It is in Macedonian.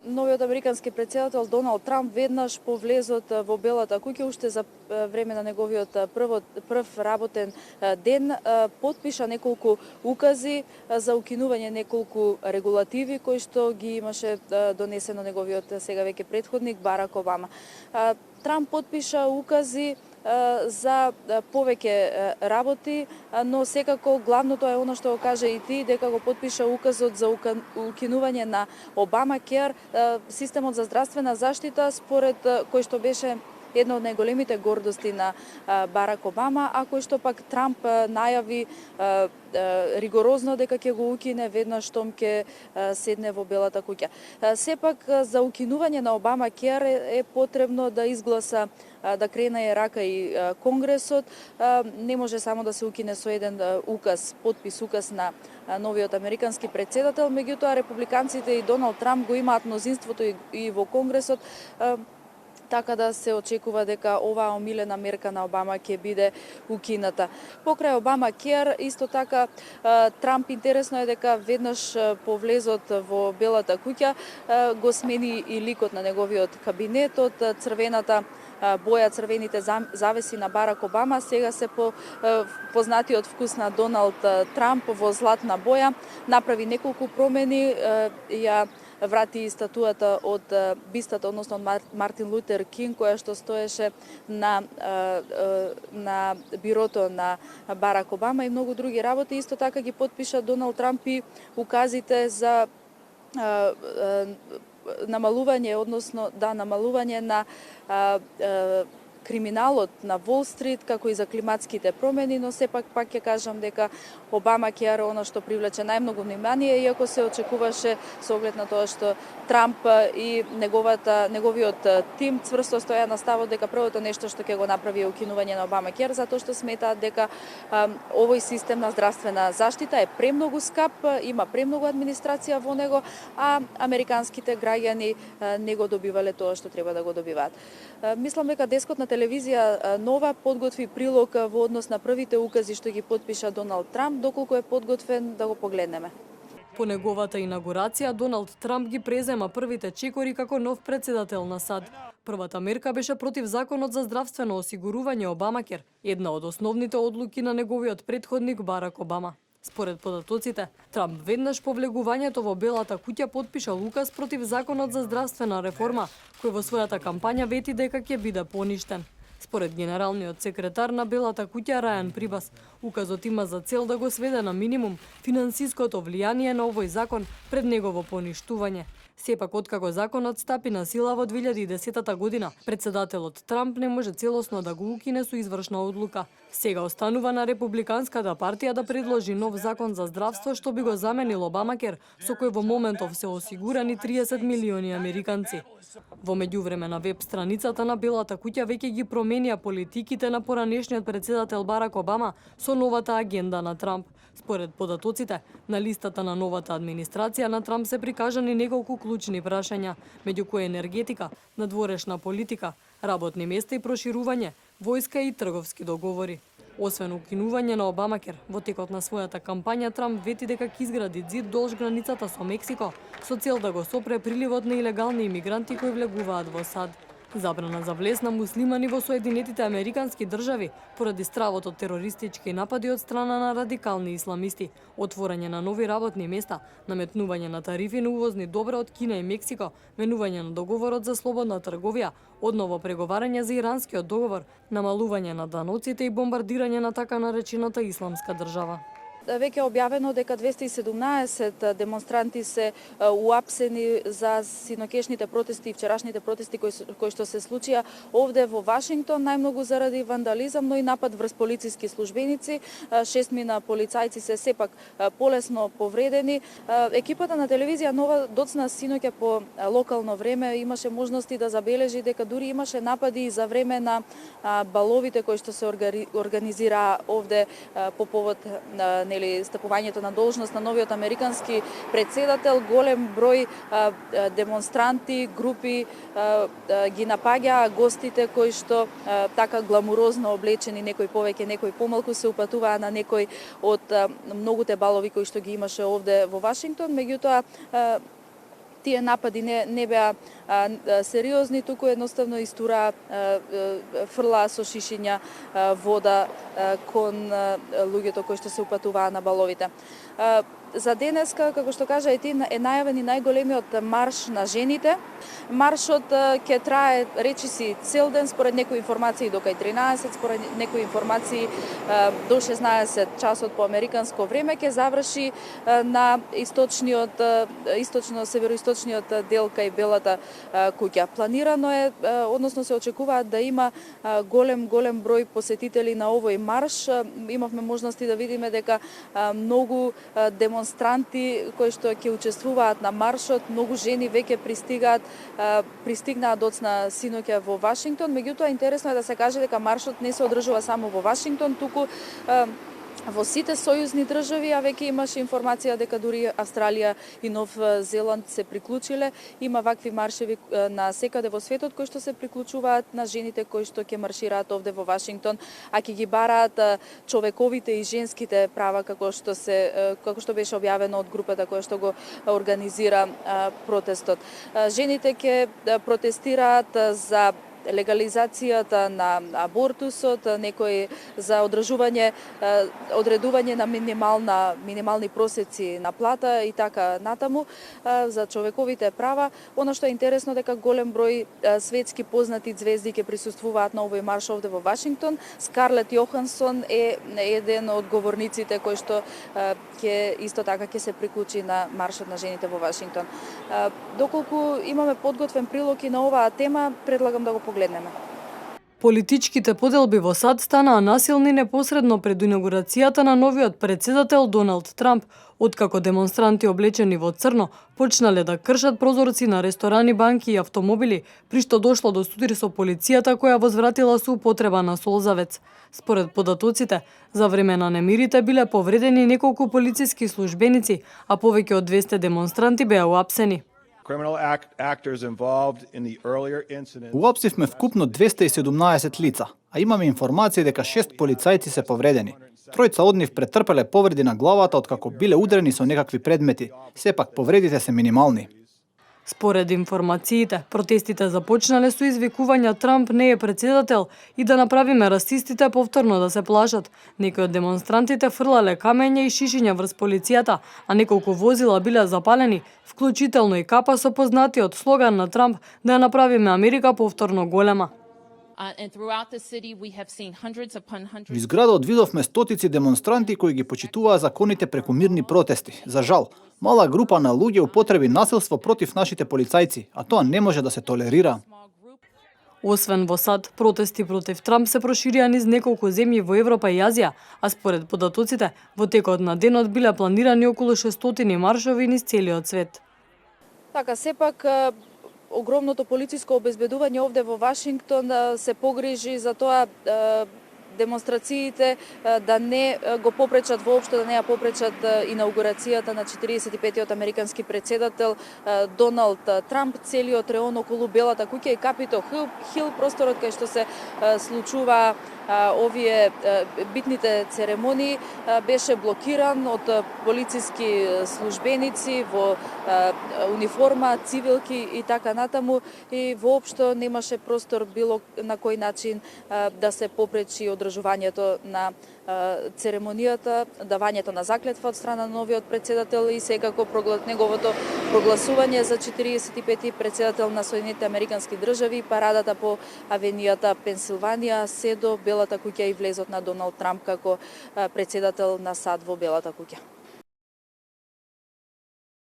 Новиот американски претседател Доналд Трамп веднаш по влезот во Белата куќа уште за време на неговиот прв работен ден потпиша неколку укази за укинување неколку регулативи кои што ги имаше донесено неговиот сега веќе претходник Барак Обама. Трамп потпиша укази за повеќе работи, но секако главното е оно што го каже и ти, дека го потпиша указот за укинување на Обамакер, системот за здравствена заштита, според кој што беше една од најголемите гордости на Барак Обама, а кој што пак Трамп најави ригорозно дека ќе го укине веднаш штом ќе седне во Белата куќа. Сепак за укинување на Обамакер е потребно да изгласа да крене рака и Конгресот. Не може само да се укине со еден указ, подпис указ на новиот американски претседател, меѓутоа републиканците и Доналд Трамп го имаат мнозинството и во Конгресот, така да се очекува дека оваа омилена мерка на Обама ќе биде укината. Покрај Обамакер, исто така Трамп интересно е дека веднаш по влезот во Белата куќа го смени и ликот на неговиот кабинет од црвената боја, црвените завеси на Барак Обама, сега се познатиот вкус на Доналд Трамп во златна боја, направи неколку промени, ја врати статуата од бистата, односно од Мартин Лутер Кинг, која што стоеше на бирото на Барак Обама и многу други работи. Исто така ги потпиша Доналд Трамп и указите за намалување, односно намалување на криминалот на Вол Стрит, како и за климатските промени, но сепак пак ќе кажам дека Обамакер е оно што привлече најмногу внимание, иако се очекуваше со оглед на тоа што Трамп и неговиот тим цврсто стоја на ставот дека првото нешто што ќе го направи е укинување на Обамакер, затоа што сметаат дека овој систем на здравствена заштита е премногу скап, има премногу администрација во него, а американските граѓани не го добивале тоа што треба да го добиваат. Мислам дека дескот на телевизија Нова подготви прилог во однос на првите укази што ги потпиша Доналд Трамп, доколку е подготвен да го погледнеме. По неговата инаугурација, Доналд Трамп ги презема првите чекори како нов претседател на САД. Првата мерка беше против законот за здравствено осигурување Обамакер, една од основните одлуки на неговиот претходник Барак Обама. Според податоците, Трамп веднаш по влегувањето во Белата куќа потпишал указ против законот за здравствена реформа, кој во својата кампања вети дека ќе биде поништен. Според генералниот секретар на Белата куќа Рајан Прибас, указот има за цел да го сведе на минимум финансиското влијание на овој закон пред негово поништување. Сепак, откако законот стапи на сила во 2010 година, претседателот Трамп не може целосно да го укине со извршна одлука. Сега останува на Републиканската партија да предложи нов закон за здравство што би го заменил Обамакер, со кој во моментов се осигурани 30 милиони американци. Во меѓувреме на веб страницата на Белата куќа веќе ги променија политиките на поранешниот претседател Барак Обама со новата агенда на Трамп. Според податоците, на листата на новата администрација на Трамп се прикажани неколку клучни прашања, меѓу кои енергетика, надворешна политика, работни места и проширување, војска и трговски договори. Освен укинување на Обамакер, во текот на својата кампања Трамп вети дека ќе изгради ѕид долж границата со Мексико, со цел да го сопре приливот на илегални имигранти кои влегуваат во САД. Забрана за влез на муслимани во Соединетите Американски држави поради стравот од терористички напади од страна на радикални исламисти, отворање на нови работни места, наметнување на тарифи на увозни добра од Кина и Мексико, менување на договорот за слободна трговија, одново преговарање за иранскиот договор, намалување на даноците и бомбардирање на така наречената исламска држава. Веќе е објавено дека 217 демонстранти се уапсени за синокешните протести и вчерашните протести кои што се случија овде во Вашингтон, најмногу заради вандализам, но и напад врз полициски службеници. 6 полицајци се сепак полесно повредени. Екипата на телевизија Нова доцна синоќа по локално време имаше можности да забележи дека дури имаше напади и за време на баловите кои што се организираа овде по повод стапувањето на должност на новиот американски претседател. Голем број демонстранти, групи ги напаѓаа гостите кои што така гламурозно облечени, некои повеќе, некои помалку, се упатуваа на некои од многуте балови кои што ги имаше овде во Вашингтон. Меѓутоа, тие напади не беа сериозни, туку едноставно истура фрла со шишиња вода кон луѓето кои што се упатуваа на баловите. За денеска, како што кажа Етин, е најавен и најголемиот марш на жените. Маршот ќе трае, речиси, цел ден, според некои информации до кај 13, според некои информации до 16 часот по американско време, ќе заврши на североисточниот дел кај Белата куќа. Планирано е, односно се очекуваат да има голем број посетители на овој марш. Имавме можности да видиме дека многу демонстранти кои што ќе учествуваат на маршот, многу жени веќе пристигнаат доцна синоќа во Вашингтон. Меѓутоа, интересно е да се каже дека маршот не се одржува само во Вашингтон, туку во сите сојузни држави, а веќе имаше информација дека дури Австралија и Нов Зеланд се приклучиле. Има вакви маршеви на секаде во светот кои што се приклучуваат на жените кои што ќе маршираат овде во Вашингтон, а ќе ги бараат човековите и женските права како што беше објавено од групата која што го организира протестот. Жените ќе протестираат за легализацијата на абортусот, некои за одредување на минимални просеци на плата и така натаму, за човековите права. Она што е интересно дека голем број светски познати звезди ќе присуствуваат на овој марш овде во Вашингтон. Скарлет Јохансон е еден од говорниците кој што исто така ќе се приклучи на маршот на жените во Вашингтон. Доколку имаме подготвен прилог и на оваа тема, предлагам да го погледнеме. Политичките поделби во САД станаа насилни непосредно пред инаугурацијата на новиот председател Доналд Трамп, откако демонстранти облечени во црно почнале да кршат прозорци на ресторани, банки и автомобили, при што дошло до студир со полицијата која возвратила со употреба на солзавец. Според податоците, за време на немирите биле повредени неколку полициски службеници, а повеќе од 200 демонстранти беа уапсени. Уапсивме вкупно 217 лица, а имаме информација дека 6 полицајци се повредени. Тројца од нив претрпеле повреди на главата откако биле удрени со некакви предмети. Сепак повредите се минимални. Според информациите, протестите започнале со извикувања Трамп не е председател и да направиме расистите повторно да се плашат. Некои од демонстрантите фрлале камења и шишиња врз полицијата, а неколку возила биле запалени, вклучително и капа со познатиот слоган на Трамп да ја направиме Америка повторно голема. Низ градот видовме стотици демонстранти кои ги почитуваа законите преку мирни протести. За жал, мала група на луѓе употреби насилство против нашите полицајци, а тоа не може да се толерира. Освен во САД, протести против Трамп се проширија низ неколку земји во Европа и Азија, а според податоците, во текот на денот биле планирани околу 600 маршови низ целиот свет. Така, сепак, огромното полициско обезбедување овде во Вашингтон се погрижи за тоа демонстрациите да не го попречат воопшто, да не ја попречат инаугурацијата на 45-тиот американски председател Доналд Трамп. Целиот реон околу Белата куќа и Капитол Хил, просторот кај што се случува овие битните церемонии, беше блокиран од полициски службеници во униформа, цивилки и така натаму, и воопшто немаше простор било на кој начин да се попречи одржувањето на церемонијата, давањето на заклетва од страна на новиот председател и секако неговото прогласување за 45-ти председател на Соединетите Американски држави, парадата по авенијата Пенсилванија, се до Белата куќа и влезот на Доналд Трамп како председател на САД во Белата куќа.